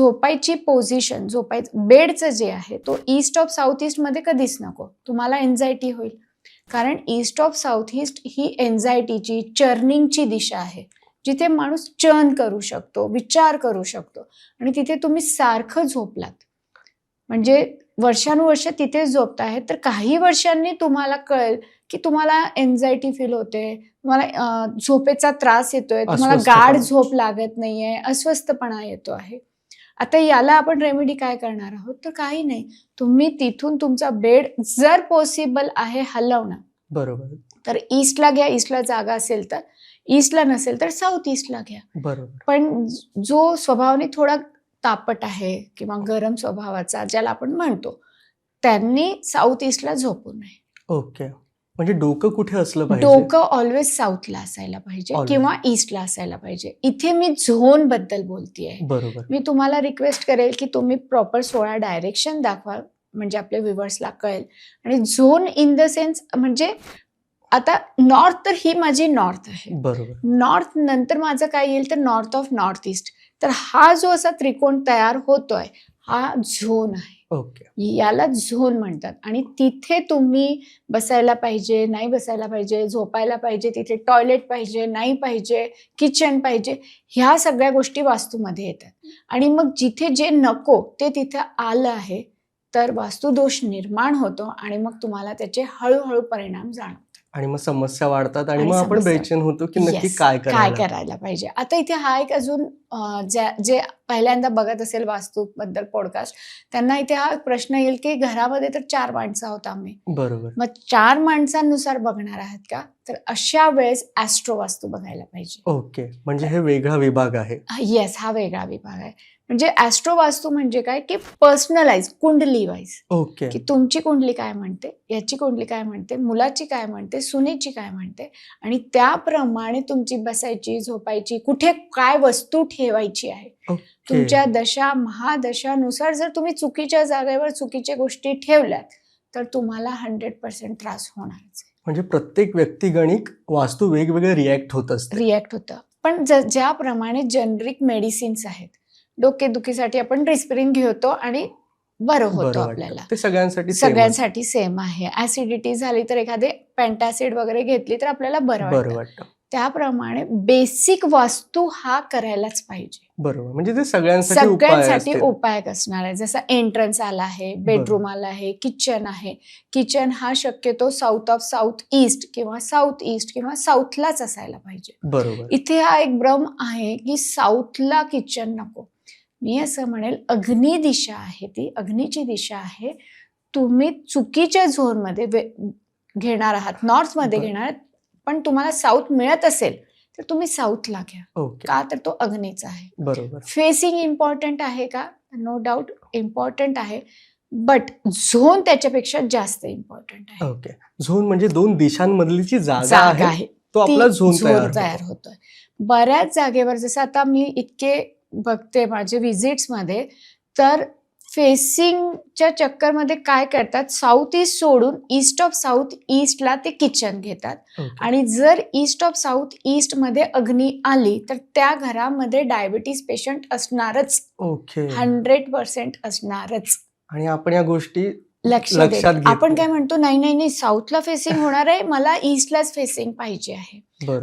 झोपायची पोझिशन, बेडचं जे आहे तो ईस्ट ऑफ साऊथ ईस्ट मध्ये कधीच नको. तुम्हाला एन्झायटी होईल. कारण ईस्ट ऑफ साऊथ ईस्ट ही एन्झायटीची, चर्निंगची दिशा आहे, जिथे माणूस चर्न करू शकतो, विचार करू शकतो. आणि तिथे तुम्ही सारखं झोपलात म्हणजे वर्षानुवर्ष तिथे झोपताय, तर काही वर्षांनी तुम्हाला कळेल की तुम्हाला एन्झायटी फील होते, तुम्हाला झोपेचा त्रास येतोय, तुम्हाला गाढ झोप लागत नाहीये, अस्वस्थपणा येतो आहे. आता याला आपण रेमेडी काय करणार आहोत? तर काही नाही, तुम्ही तिथून तुमचा बेड जर पॉसिबल आहे हलवणं, बरोबर, तर ईस्टला घ्या. ईस्टला जागा असेल तर, ईस्टला नसेल तर साऊथ ईस्टला घ्या. बरोबर. पण जो स्वभावाने थोडा तापट आहे किंवा गरम स्वभावाचा ज्याला आपण म्हणतो, त्यांनी साऊथ ईस्टला झोपू नये. ओके. म्हणजे डोकं कुठे असलं पाहिजे? डोकं ऑलवेज साऊथला असायला पाहिजे किंवा ईस्टला असायला पाहिजे. इथे मी झोन बद्दल बोलतेय. बरोबर. मी तुम्हाला रिक्वेस्ट करेल की तुम्ही प्रॉपर 16 डायरेक्शन दाखवा, म्हणजे आपल्या व्ह्युअर्सला कळेल. आणि झोन इन द सेन्स म्हणजे आता नॉर्थ, तर ही माझी नॉर्थ आहे. बरोबर. नॉर्थ नंतर माझं काय येईल तर नॉर्थ ऑफ नॉर्थ ईस्ट. तर हा जो असा त्रिकोण तयार होतोय हा झोन आहे. ओके. याला झोन म्हणतात. आणि तिथे तुम्ही बसायला पाहिजे, नाही बसायला पाहिजे, झोपायला पाहिजे, तिथे टॉयलेट पाहिजे, नाही पाहिजे, किचन पाहिजे, ह्या सगळ्या गोष्टी वास्तूमध्ये येतात. आणि मग जिथे जे नको ते तिथे आलं आहे तर वास्तुदोष निर्माण होतो आणि मग तुम्हाला त्याचे हळूहळू परिणाम जाणवतात. आणि मग समस्या वाढतात आणि मग आपण बेचैन होतो की नक्की काय करायला पाहिजे. आता इथे हा एक अजून जे पहिल्यांदा बघत असेल वास्तू बद्दल पॉडकास्ट, त्यांना इथे हा प्रश्न येईल की घरामध्ये तर 4 माणसं आहोत आम्ही. बरोबर. मग 4 माणसांनुसार बघणार आहात का? तर अशा वेळेस ऍस्ट्रो वास्तू बघायला पाहिजे. ओके. म्हणजे हे वेगळा विभाग आहे. येस, हा वेगळा विभाग आहे. म्हणजे ऍस्ट्रो वास्तू म्हणजे काय की पर्सनलाइज, कुंडली वाईज. ओके. की तुमची कुंडली काय म्हणते, याची कुंडली काय म्हणते, मुलाची काय म्हणते, सुनेची काय म्हणते, आणि त्याप्रमाणे तुमची बसायची, झोपायची, कुठे काय वस्तू ठेवायची आहे. तुमच्या दशा महादशानुसार जर तुम्ही चुकीच्या जागेवर चुकीच्या गोष्टी ठेवल्यात तर तुम्हाला 100% त्रास होणारच. म्हणजे प्रत्येक व्यक्तिगणिक वास्तू वेगवेगळे रिॲक्ट होतं. पण ज्याप्रमाणे जेनरिक मेडिसिन्स आहेत, डोकेदुखीसाठी आपण रिस्पिरिन घेतो आणि बरं होतं आपल्याला, ते सगळ्यांसाठी सेम आहे. ऍसिडिटी झाली तर एखादे पॅन्टासिड वगैरे घेतली तर आपल्याला बरं वाटतं. त्याप्रमाणे बेसिक वास्तू हा करायलाच पाहिजे. बरोबर. म्हणजे ते सगळ्यांसाठी उपाय असणार आहे. जसं एंट्रन्स आला आहे, बेडरूम आला आहे, किचन आहे. किचन हा शक्यतो साऊथ ऑफ साऊथ ईस्ट किंवा साऊथ ईस्ट किंवा साऊथलाच असायला पाहिजे. बरोबर. इथे हा एक भ्रम आहे की साऊथला किचन नको. मी असं म्हणेल अग्नी दिशा आहे, ती अग्नीची दिशा आहे. तुम्ही चुकीच्या झोनमध्ये घेणार आहात, नॉर्थ मध्ये घेणार आहात, पण तुम्हाला साऊथ मिळत असेल तर तुम्ही साऊथला घ्या. का तर तो अग्नीचा आहे. बरोबर. फेसिंग इम्पॉर्टंट आहे का? नो डाऊट इम्पॉर्टंट आहे, बट झोन त्याच्यापेक्षा जास्त इम्पॉर्टंट आहे. ओके. झोन म्हणजे 2 दिशांमधली जी जागा आहे तो आपला झोन तयार होतोय. बऱ्याच जागेवर जसं आता मी इतके बघते माझे व्हिजिट्स मध्ये, तर फेसिंगच्या चक्करमध्ये काय करतात, साऊथ ईस्ट सोडून ईस्ट ऑफ साऊथ ईस्टला ते किचन घेतात. आणि जर ईस्ट ऑफ साऊथ ईस्ट मध्ये अग्नी आली तर त्या घरामध्ये डायबिटीज पेशंट असणारच. 100% असणारच. आणि आपण या गोष्टी लक्षात आपण काय म्हणतो, नाही साऊथला फेसिंग होणार आहे, मला ईस्टलाच फेसिंग पाहिजे आहे.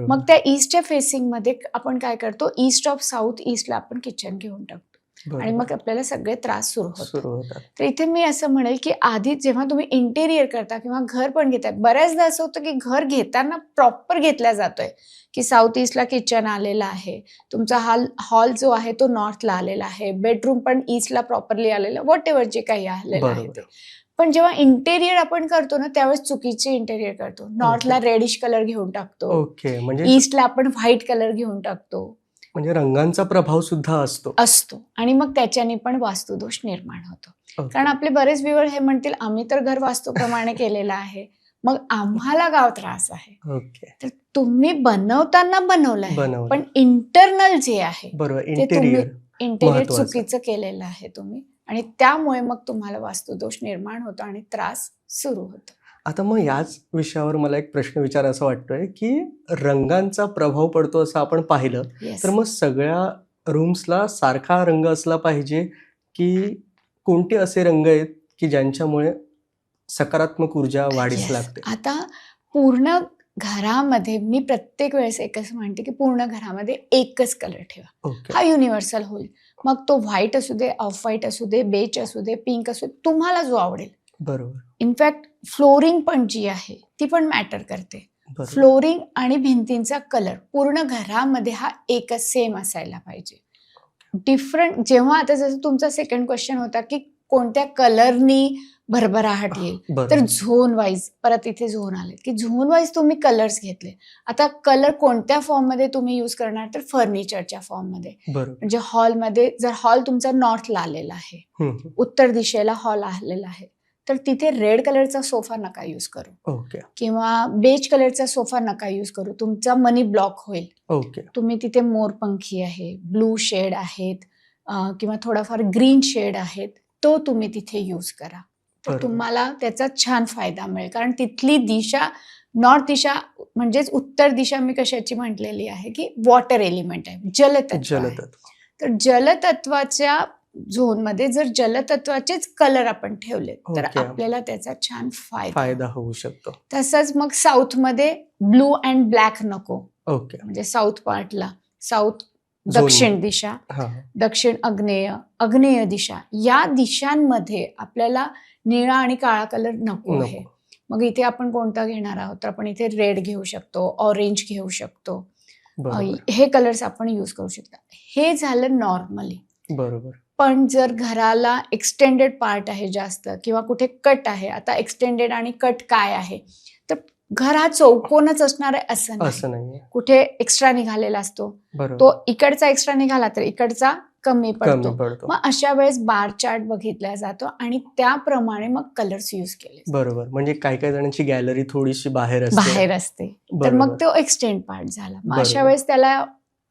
मग त्या ईस्टच्या फेसिंग मध्ये आपण काय करतो, ईस्ट ऑफ साऊथ ईस्टला आपण किचन घेऊन टाकतो आणि मग आपल्याला सगळे त्रास सुरू होतात. तर इथे मी असं म्हणेल की आधी जेव्हा तुम्ही इंटेरियर करता किंवा घर पण घेताय, बऱ्याचदा असं होतं की घर घेताना प्रॉपर घेतला जातोय की साऊथ ईस्टला किचन आलेला आहे, तुमचा हॉल जो आहे तो नॉर्थला आलेला आहे, बेडरूम पण ईस्टला प्रॉपरली आलेला, व्हॉट एव्हर जे काही आलेलं आहे ते. पण जेव्हा इंटेरियर आपण करतो ना त्यावेळेस चुकीचे इंटेरियर करतो. नॉर्थला रेडिश कलर घेऊन टाकतो, ईस्टला आपण व्हाईट कलर घेऊन टाकतो. म्हणजे रंगांचा प्रभाव सुद्धा असतो आणि मग त्याच्याने पण वास्तुदोष निर्माण होतो. कारण आपले बरेच व्ह्यूअर हे म्हणतील आम्ही तर घर वास्तूप्रमाणे केलेलं आहे, मग आम्हाला गाव त्रास आहे. तर तुम्ही बनवताना बनवलंय, पण इंटरनल जे आहे ते तुम्ही इंटेरियर चुकीचं केलेलं आहे तुम्ही, आणि त्यामुळे मग तुम्हाला वास्तुदोष निर्माण होतो आणि त्रास सुरू होतो. आता मग याच विषयावर मला एक प्रश्न विचारायचा वाटतोय की रंगांचा प्रभाव पडतो असं आपण पाहिलं तर मग सगळ्या रूम्सला सारखा रंग असला पाहिजे, की कोणते असे रंग आहेत की ज्यांच्यामुळे सकारात्मक ऊर्जा वाढीस Yes. लागते? आता पूर्ण घरामध्ये मी प्रत्येक वेळेस एकच म्हणते की पूर्ण घरामध्ये एकच कलर ठेवा. ओके. हा युनिव्हर्सल होईल. मग तो व्हाईट असू दे, ऑफ व्हाईट असू दे, बेज असू दे, पिंक असू दे, तुम्हाला जो आवडेल. बरोबर. इनफॅक्ट फ्लोरिंग पण जी आहे ती पण मॅटर करते. बरोबर. फ्लोरिंग आणि भिंतींचा कलर पूर्ण घरामध्ये हा एकच सेम असायला पाहिजे. डिफरंट जेव्हा आता जसं तुमचा सेकंड क्वेश्चन होता की कोणत्या कलरनी भरभराट येईल, तर बरोबर. झोन वाईज परत इथे झोन आले की झोन वाईज तुम्ही कलर्स घेतले. आता कलर कोणत्या फॉर्ममध्ये तुम्ही यूज करणार, तर फर्निचरच्या फॉर्ममध्ये. बरोबर. म्हणजे हॉलमध्ये जर हॉल तुमचा नॉर्थला आलेला आहे, उत्तर दिशेला हॉल आलेला आहे, तर तिथे रेड कलरचा सोफा नका यूज करू. ओके. किंवा बेज कलरचा सोफा नका यूज करू, तुमचा मनी ब्लॉक होईल. ओके. तुम्ही तिथे मोरपंखी आहे, ब्लू शेड आहेत, किंवा थोडाफार ग्रीन शेड आहेत, तो तुम्ही तिथे यूज करा. तर बरोबर. तुम्हाला त्याचा छान फायदा मिळेल. कारण तिथली दिशा, नॉर्थ दिशा म्हणजेच उत्तर दिशा मी कशाची म्हटलेली आहे की वॉटर एलिमेंट आहे, जलतत्व आहे. जलतत्व. तर जलतत्वाच्या झोनमध्ये जर जलतत्वाचेच कलर आपण ठेवले तर ओके. आपल्याला त्याचा छान फायदा होऊ शकतो. तसंच मग साऊथमध्ये ब्लू अँड ब्लॅक नको. ओके. म्हणजे साऊथ पार्टला, साऊथ झोन. दक्षिण दिशा, हां. दक्षिण आग्नेय, आग्नेय दिशा, या दिशांमध्ये आपल्याला निळा आणि काळा कलर नको आहे. नको. मग इथे आपण कोणता घेणार आहोत, तर आपण इथे रेड घेऊ शकतो, ऑरेंज घेऊ शकतो. बरोबर. हे कलर्स आपण यूज करू शकता. हे झालं नॉर्मली. बरोबर. पण जर घराला एक्सटेंडेड पार्ट आहे जास्त किंवा कुठे कट आहे, आता एक्सटेंडेड आणि कट काय आहे, तर घर हा चौकोनच असणार आहे असं असं नाही. नाहीये. कुठे एक्स्ट्रा निघालेला असतो, बरोबर. तो इकडचा एक्स्ट्रा निघाला तर इकडचा कमी कमी पडतो. मग अशा वेळेस बार चार्ट बघितला जातो आणि त्याप्रमाणे मग कलर्स यूज केले जातात. बरोबर. म्हणजे काही जणांची गॅलरी थोडीशी बाहेर असते. तर मग बरोबर. तो एक्सटेंड पार्ट झाला. मग अशा बरोबर. वेळेस त्याला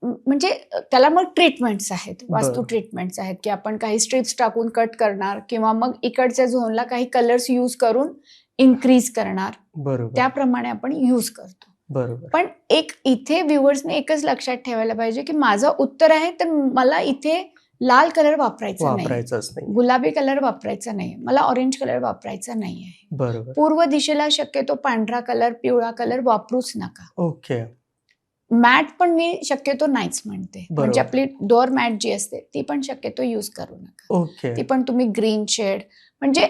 म्हणजे त्याला मग ट्रीटमेंट्स आहेत, वास्तू बरोबर. ट्रीटमेंट्स आहेत की आपण काही स्ट्रिप्स टाकून कट करणार किंवा मग इकडच्या झोनला काही कलर्स यूज करून इन्क्रीज करणार. बरोबर. त्याप्रमाणे आपण यूज करतो. बरोबर. पण एक इथे व्ह्युअर्सने एकच लक्षात ठेवायला पाहिजे की माझं उत्तर आहे तर मला इथे लाल कलर वापरायचा नाही, वापरायचंच नाही. गुलाबी कलर वापरायचा नाही, मला ऑरेंज कलर वापरायचा नाही आहे. बरोबर. पूर्व दिशेला शक्यतो पांढरा कलर, पिवळा कलर वापरूच नका. ओके. मॅट पण मी शक्यतो नाहीच म्हणते. म्हणजे बरोबर. आपली डोअर मॅट जी असते ती पण शक्यतो यूज करू नका. ओके. ती पण तुम्ही ग्रीन शेड, म्हणजे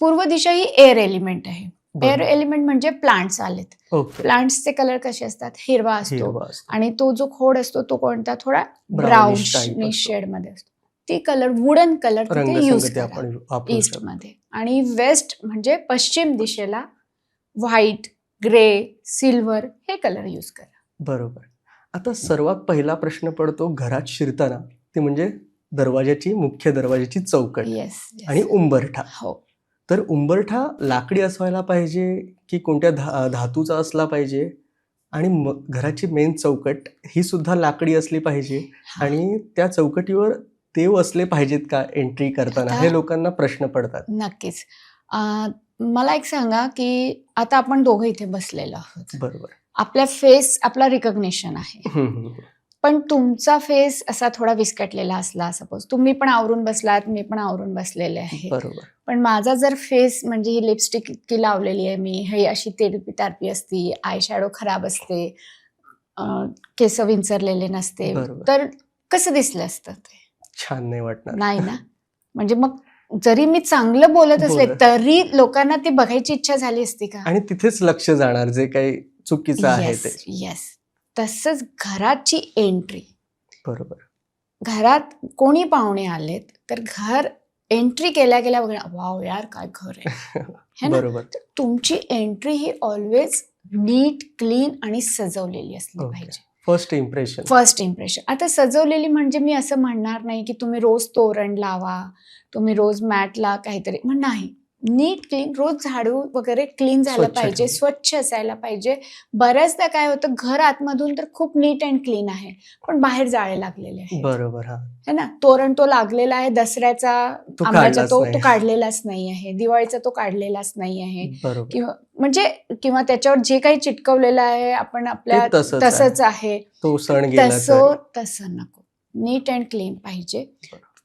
पूर्व दिशा ही एअर एलिमेंट आहे. एअर बरोबर. एलिमेंट म्हणजे प्लांट्स आलेत. ओके. प्लांट्सचे कलर कसे असतात, हिरवा असतो हिरवा असतो. आणि तो जो खोड असतो तो कोणता, थोडा Brownish type ब्राउन असतो. शेड मध्ये असतो. ती कलर, वुडन कलर तिथे यूज रंगसंगती करा आपण वापरू ईस्ट शकतो. मध्ये. आणि वेस्ट म्हणजे पश्चिम दिशेला व्हाईट, ग्रे, सिल्वर हे कलर यूज करा. बरोबर. आता सर्वात पहिला प्रश्न पडतो घरात शिरताना, ते म्हणजे मुख्य दरवाजाची चौकट येस आणि उंबरठा. हो. तर उंबरठा लाकडी असायला पाहिजे की कोणत्या धातूचा असला पाहिजे, आणि घराची मेन चौकट ही सुद्धा लाकडी असली पाहिजे, आणि त्या चौकटीवर देव असले पाहिजेत का एंट्री करताना, हे लोकांना प्रश्न पडतात. नक्कीच. मला एक सांगा की आता आपण दोघं इथे बसलेलो आहोत. बरोबर. आपला फेस आपला रिकॉग्निशन आहे. पण तुमचा फेस असा थोडा विस्कटलेला असला, सपोज तुम्ही पण आवरून बसलात, मी पण आवरून बसलेले आहे, बरोबर. पण माझा जर फेस म्हणजे ही लिपस्टिक इतकी लावलेली आहे मी, हे अशी तेरपी तारपी असती, आय शॅडो खराब असते, केस विंचरलेले नसते, तर कसं दिसलं असतं ते? छान नाही वाटणार. नाही ना. म्हणजे मग जरी मी चांगलं बोलत असले तरी लोकांना ती बघायची इच्छा झाली असती का? आणि तिथेच लक्ष जाणार जे काही चुकीचं आहे ते. येस. तसंच घराची एंट्री. बरोबर. घरात कोणी पाहुणे आलेत तर घर एंट्री केल्या गेल्या बघा, वाव यार काय घर आहे, है ना? बरोबर. तुमची एंट्री ही ऑलवेज नीट, क्लीन आणि सजवलेली असली पाहिजे. First impression. आता सजवलेली म्हणजे मी असं म्हणणार नाही की तुम्ही रोज तोरण लावा, तुम्ही रोज मॅटला काहीतरी, नाही. नीट क्लीन, रोज झाडू वगैरे क्लीन झालं पाहिजे, स्वच्छ असायला पाहिजे. बऱ्याचदा काय होतं, घर आतमधून तर खूप नीट अँड क्लीन आहे पण बाहेर जाळे लागलेले आहेत. बरोबर. है ना. तोरण तो लागलेला आहे, दसऱ्याचा आंब्याचा तो काढलेलाच नाही आहे, दिवाळीचा तो काढलेलाच नाही आहे, किंवा त्याच्यावर जे काही चिटकवलेलं आहे आपण आपल्या तसंच आहे, तो सण गेला तसं नको. नीट अँड क्लीन पाहिजे.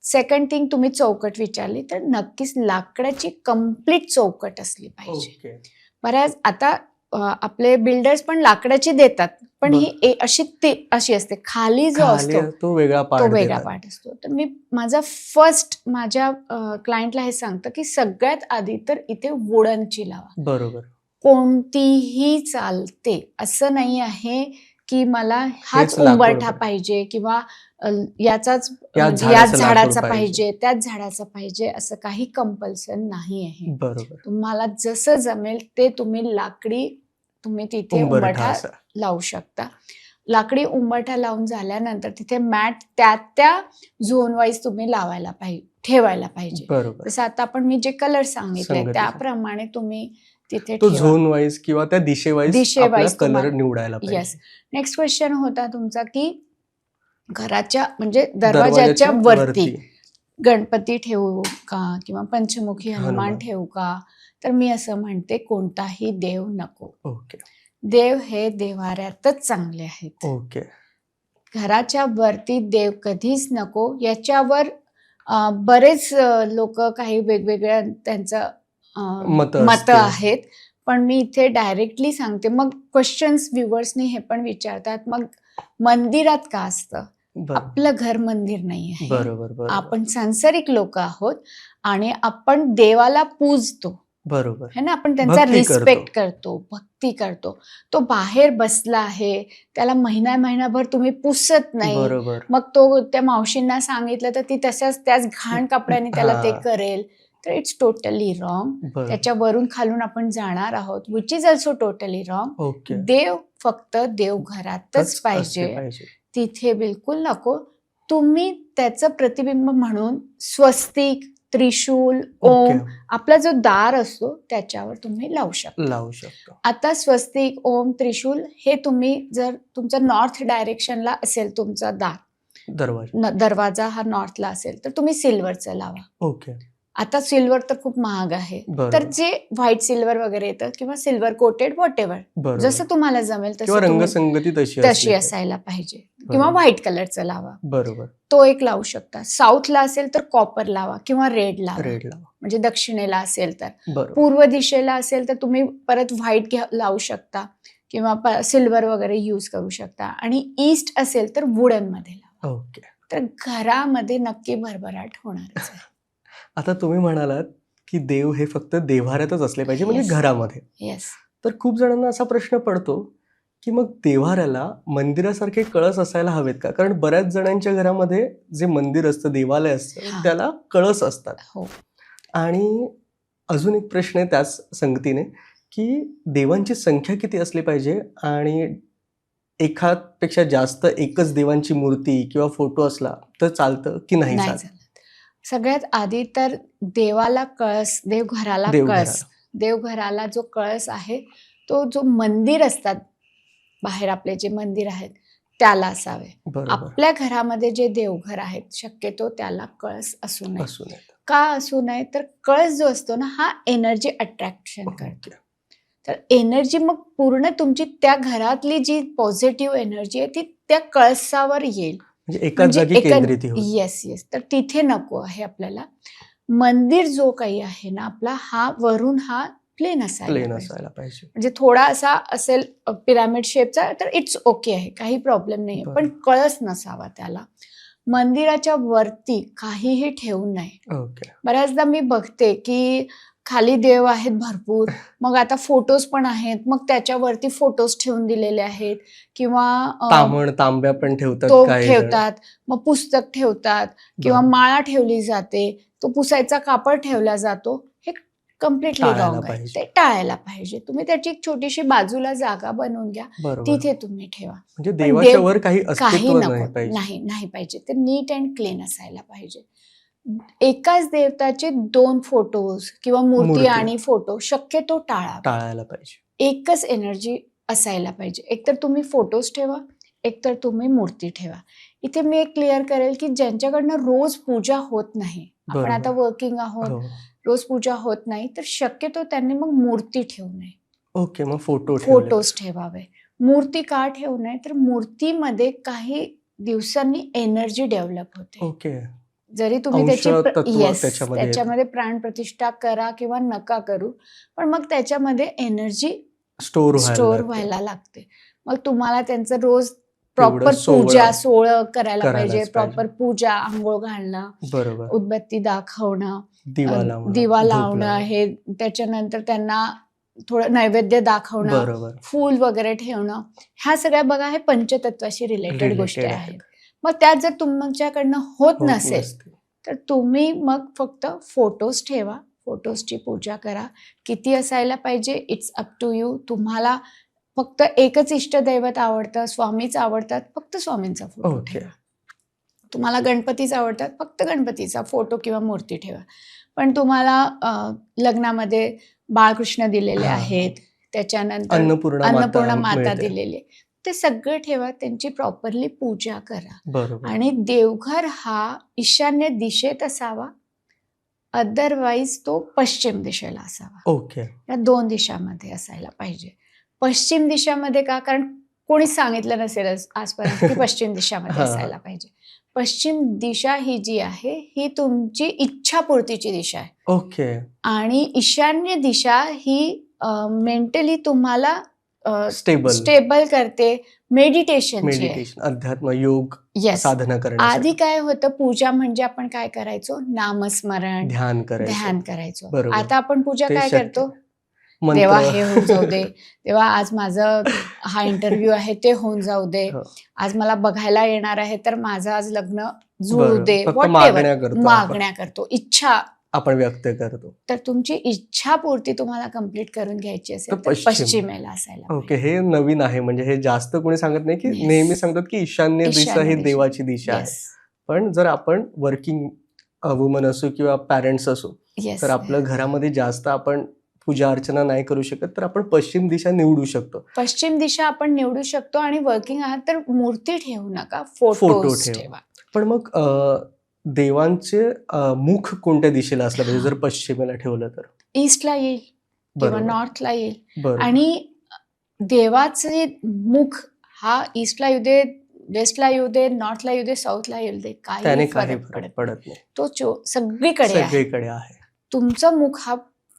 सेकंड थिंग, तुम्ही चौकट विचारली तर नक्कीच लाकडाची कम्प्लीट चौकट असली पाहिजे. बऱ्याच आता आपले बिल्डर्स पण लाकडाची देतात, पण ही अशी असते, खाली जो असतो तो वेगळा पार्ट असतो. तर मी माझ्या क्लायंटला हे सांगतं की सगळ्यात आधी तर इथे वुडनची लावा. बरोबर. कोणतीही चालते, असं नाही आहे की मला हाच उंबरठा पाहिजे किंवा याचाच याच झाडाचा पाहिजे, त्याच झाडाचा पाहिजे, असं काही कंपल्सन नाही आहे. बरोबर. तुम्हाला जसं जमेल ते तुम्ही तिथे उंबरठा लावू शकता. लाकडी उंबरठा लावून झाल्यानंतर तिथे मॅट त्या झोन वाईज तुम्ही ठेवायला पाहिजे. जसं आता आपण मी जे कलर सांगितले त्याप्रमाणे तुम्ही तिथे झोन वाईज किंवा त्या दिशेवाईज कलर निवडायला पाहिजे. येस. नेक्स्ट क्वेश्चन होता तुमचा की घराच्या म्हणजे दरवाजाच्या वरती गणपती ठेवू का किंवा पंचमुखी हनुमान ठेवू का? तर मी असं म्हणते कोणताही देव नको. देव हे देव्हाऱ्यातच चांगले आहेत. घराच्या वरती देव कधीच नको. याच्यावर बरेच लोक काही वेगवेगळ्या त्यांचं मत आहेत, पण मी इथे डायरेक्टली सांगते. मग क्वेश्चन्स व्ह्युअर्सनी हे पण विचारतात, मग मंदिरात का असतं? आपलं घर मंदिर नाही आहे. आपण सांसारिक लोक आहोत आणि आपण देवाला पूजतो. बरोबर है ना. आपण त्यांचा रिस्पेक्ट करतो, भक्ती करतो. तो बाहेर बसला आहे, त्याला महिनाभर तुम्ही पुसत नाही. मग तो त्या मावशींना सांगितलं तर ती त्याच घाण कपड्याने त्याला ते करेल, तर इट्स टोटली रॉंग. त्याच्यावरून खालून आपण जाणार आहोत, which is also totally wrong. देव फक्त देवघरातच पाहिजे, तिथे बिलकुल नको. तुम्ही त्याचं प्रतिबिंब म्हणून स्वस्तिक, त्रिशूल, ओम, आपला जो दार असतो त्याच्यावर तुम्ही लावू शकता. आता स्वस्तिक, ओम, त्रिशूल हे तुम्ही जर तुमचा नॉर्थ डायरेक्शनला असेल तुमचा दरवाजा हा नॉर्थला असेल तर तुम्ही सिल्वरचं लावा. आता सिल्वर तर खूप महाग आहे, तर जे व्हाईट सिल्वर वगैरे येतं किंवा सिल्वर कोटेड व्हॉट एव्हर, जसं तुम्हाला जमेल रंगसंगती तशी असायला पाहिजे. किंवा व्हाईट कलरचं लावा, तो एक लावू शकता. साऊथला असेल तर कॉपर लावा किंवा रेड लावा, म्हणजे दक्षिणेला असेल तर. पूर्व दिशेला असेल तर तुम्ही परत व्हाईट लावू शकता किंवा सिल्वर वगैरे यूज करू शकता. आणि ईस्ट असेल तर वुडन मध्ये लावा. तर घरामध्ये नक्की भरभराट होणारच आहे. आता तुम्ही म्हणालात की देव हे फक्त देव्हाऱ्यातच असले पाहिजे, म्हणजे घरामध्ये. येस. तर खूप जणांना असा प्रश्न पडतो की मग देव्हाऱ्याला मंदिरासारखे कळस असायला हवेत का? कारण बऱ्याच जणांच्या घरामध्ये जे मंदिर असतं, देवालय असतं, त्याला कळस असतात. आणि अजून एक प्रश्न आहे त्याच संगतीने की देवांची संख्या किती असली पाहिजे आणि एकापेक्षा जास्त एकच देवांची मूर्ती किंवा फोटो असला तर चालतं की नाही चालत? सगळ्यात आधी तर देवाला कळस, देवघराला जो कळस आहे तो जो मंदिर असतात बाहेर आपले जे मंदिर आहेत त्याला असावे. आपल्या घरामध्ये जे देवघर आहेत शक्यतो त्याला कळस असू नये. का असू नये? तर कळस जो असतो ना हा एनर्जी अट्रॅक्शन करतो. तर एनर्जी मग पूर्ण तुमची त्या घरातली जी पॉझिटिव्ह एनर्जी आहे ती त्या कळसावर येईल. येस. तर तिथे नको आहे आपल्याला. मंदिर जो काही आहे ना आपला, हा वरून हा प्लेन असायला पाहिजे. म्हणजे थोडा असा असेल पिरामिड शेपचा तर इट्स ओके आहे, काही प्रॉब्लेम नाही, पण कळस नसावा त्याला. मंदिराच्या वरती काहीही ठेवू नये. बऱ्याचदा मी बघते की खाली देव आहेत भरपूर, मग आता फोटोज पण आहेत, मग त्याच्यावरती फोटोज ठेवून दिलेले आहेत किंवा तांब्या पण ठेवतात, मग पुस्तक ठेवतात किंवा माळा ठेवली जाते, तो पुसायचा कापड ठेवला जातो. हे कम्प्लिटली रॉंग आहे, ते टाळायला पाहिजे. तुम्ही त्याची एक छोटीशी बाजूला जागा बनवून घ्या, तिथे तुम्ही ठेवा. म्हणजे देवाच्या वर काही नाही पाहिजे. ते नीट अँड क्लीन असायला पाहिजे. एकाच देवताचे 2 फोटोज किंवा मूर्ती आणि फोटो शक्यतो टाळायला पाहिजे. एकच एनर्जी असायला पाहिजे. एकतर तुम्ही फोटोज ठेवा, एकतर तुम्ही मूर्ती ठेवा. इथे मी एक क्लिअर करेल की ज्यांच्याकडनं रोज पूजा होत नाही, आपण आता वर्किंग आहोत, रोज पूजा होत नाही, तर शक्यतो त्यांनी मग मूर्ती ठेवू नये. मग फोटोज ठेवावे. मूर्ती का ठेवू नये? तर मूर्तीमध्ये काही दिवसांनी एनर्जी डेव्हलप होते. ओके. जरी तुम्ही अंश तत्व येस त्याच्यामध्ये येतं. त्याच्यामध्ये प्राणप्रतिष्ठा करा किंवा नका करू, पण मग त्याच्यामध्ये एनर्जी स्टोर व्हायला लागते. मग तुम्हाला त्यांचं रोज तेवढं प्रॉपर सोवळं पूजा करायला करायलाच पाहिजे. पाहिजे. प्रॉपर पूजा, आंघोळ घालणं, बरोबर. उदबत्ती दाखवणं, दिवा लावणं, दिवा धूप लावणं, लावणं. हे त्याच्यानंतर त्यांना थोडं नैवेद्य दाखवणं, बरोबर. फूल वगैरे ठेवणं, ह्या सगळ्या बघा हे पंचतत्वाशी रिलेटेड गोष्टी Related आहेत. आहेत. मग त्यात जर तुमच्याकडनं होत होत नसेल नसते. तर तुम्ही मग फक्त फोटोज ठेवा, फोटोजची पूजा करा. किती असायला पाहिजे इट्स अप टू यू. तुम्हाला फक्त एकच इष्टदैवत आवडतं, स्वामीच आवडतात, फक्त स्वामींचा फोटो ओके. ठेवा. तुम्हाला गणपतीच आवडतात, फक्त गणपतीचा फोटो किंवा मूर्ती ठेवा. पण तुम्हाला लग्नामध्ये बाळकृष्ण दिलेले हा. आहेत, त्याच्यानंतर अन्नपूर्णा अन्नपूर्णा माता मिळते. दिलेली आहे, ते सगळे ठेवा, त्यांची प्रॉपरली पूजा करा. बरोबर. आणि देवघर हा ईशान्य दिशेत असावा, अदरवाईज तो पश्चिम दिशेला असावा. ओके. या 2 दिशामध्ये असायला पाहिजे. पश्चिम दिशामध्ये का? कारण कोणीच सांगितलं नसेल आजपर्यंत की पश्चिम दिशामध्ये हा. असायला पाहिजे. पश्चिम दिशा ही जी आहे ही तुमची इच्छापूर्तीची दिशा आहे. ओके. आणि ईशान्य दिशा ही मेंटली तुम्हाला स्टेबल करते, मेडिटेशनची आहे. अध्यात्म, योग, येस. साधना करण्यासाठी आधी काय होतं, पूजा म्हणजे आपण काय करायचो, नामस्मरण, ध्यान ध्यान करायचो. बरोबर. आता आपण पूजा ते काय शक्य. करतो, मंत्र. देवा हे होऊन जाऊ दे, देवा आज माझं हा इंटरव्ह्यू आहे ते होऊन जाऊ दे, हो. आज मला बघायला येणार आहे तर माझं आज लग्न जुळू बरोबर. दे, फक्त whatever. मागण्या करतो आपण. मागण्या करतो, इच्छा. आपण व्यक्त करतो. तर तुमची इच्छापूर्ती तुम्हाला कंप्लीट करून घ्यायची असेल तर तर पश्चिम. पश्चिमेला असायला ओके. हे नवीन आहे, म्हणजे हे जास्त कोणी सांगत नाही की Yes. नेहमी सांगतात की ईशान्य दिशा ईशान्य ही दिशा. देवाची दिशा आहे. येस पण जर आपण वर्किंग वुमन असू किंवा पॅरेंट्स असू येस तर आपलं घरामध्ये जास्त आपण पूजा अर्चना नाही करू शकत, तर आपण पश्चिम दिशा निवडू शकतो. पश्चिम दिशा आपण निवडू शकतो. आणि वर्किंग आहात तर मूर्ती ठेवू नका, फोटो फोटोज ठेवा. ठेवा. पण मग देवांचे मुख कोणत्या दिशेला असलं पाहिजे जर पश्चिमेला ठेवलं तर? ईस्टला येईल किंवा बरोबर. नॉर्थला येईल. बरोबर. आणि देवाचे मुख हा ईस्टला येऊ दे, वेस्टला येऊ दे, नॉर्थला येऊ दे, साऊथला येऊ दे, त्याने काही काही फरक फरक पडत पडत नाही. तो सगळीकडे आहे. सगळीकडे आहे. तुमचं मुख हा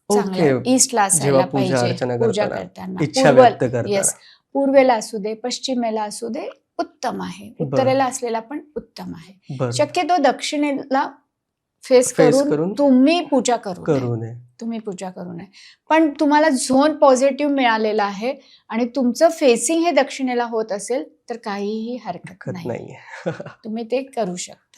चांगला ओके. ईस्टला असायला जेव्हा पूजा पाहिजे. अर्चना पूजा करताना, करताना इच्छा व्यक्त करताना. येस, पूर्वेला असू दे, पश्चिमेला असू दे, उत्तम आहे. उत्तरेला असलेला पण उत्तम आहे. बरं. शक्यतो दक्षिणेला फेस करून करून तुम्ही पूजा करू नये. तुम्ही पूजा करू नये. पण तुम्हाला झोन पॉझिटिव्ह मिळालेला आहे आणि तुमचं फेसिंग हे दक्षिणेला होत असेल तर काहीही हरकत नाही, नाहीये. तुम्ही ते करू शकता.